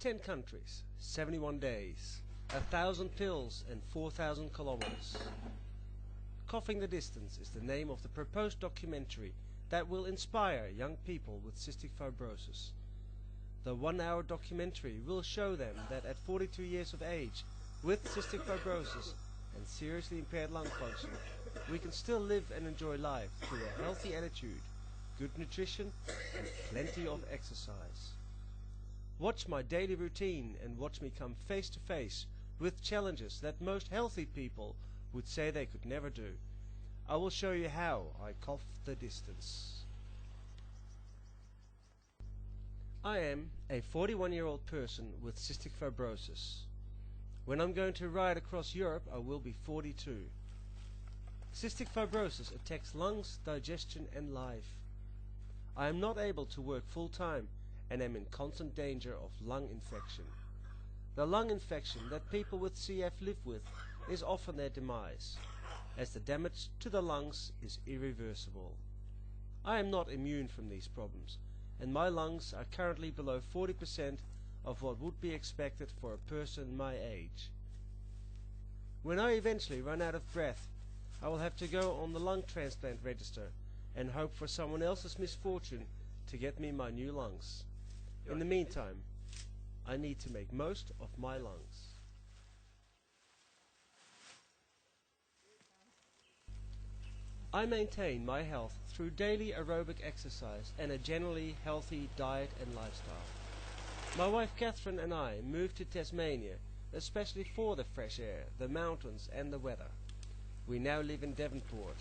10 countries, 71 days, 1,000 pills and 4,000 kilometers. Coughing the Distance is the name of the proposed documentary that will inspire young people with cystic fibrosis. The 1-hour documentary will show them that at 42 years of age, with cystic fibrosis and seriously impaired lung function, we can still live and enjoy life through a healthy attitude, good nutrition and plenty of exercise. Watch my daily routine and watch me come face to face with challenges that most healthy people would say they could never do. I will show you how I cough the distance. I am a 41-year-old person with cystic fibrosis. When I'm going to ride across Europe, I will be 42. Cystic fibrosis attacks lungs, digestion and life. I am not able to work full-time and am in constant danger of lung infection. The lung infection that people with CF live with is often their demise, as the damage to the lungs is irreversible. I am not immune from these problems, and my lungs are currently below 40% of what would be expected for a person my age. When I eventually run out of breath, I will have to go on the lung transplant register and hope for someone else's misfortune to get me my new lungs. In the meantime, I need to make most of my lungs. I maintain my health through daily aerobic exercise and a generally healthy diet and lifestyle. My wife Catherine and I moved to Tasmania, especially for the fresh air, the mountains and the weather. We now live in Devonport.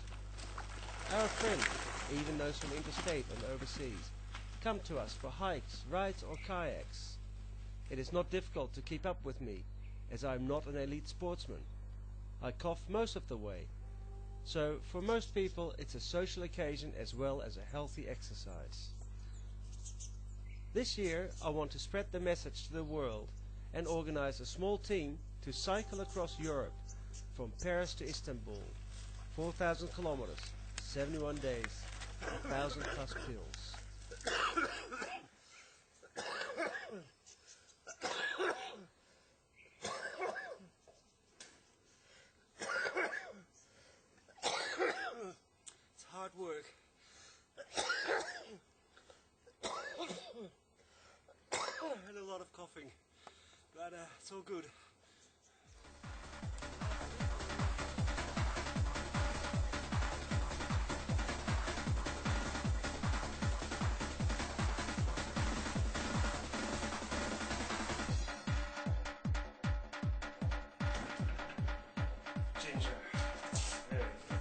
Our friends, even those from interstate and overseas, come to us for hikes, rides or kayaks. It is not difficult to keep up with me, as I am not an elite sportsman. I cough most of the way, so for most people it's a social occasion as well as a healthy exercise. This year I want to spread the message to the world and organize a small team to cycle across Europe from Paris to Istanbul, 4,000 kilometers, 71 days, 1,000 plus pills. It's hard work. And a lot of coughing, but it's all good. Ginger. There we go.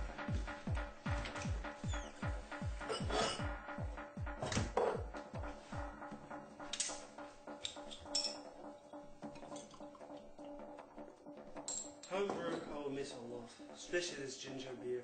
Home brew I will miss a lot, especially this ginger beer.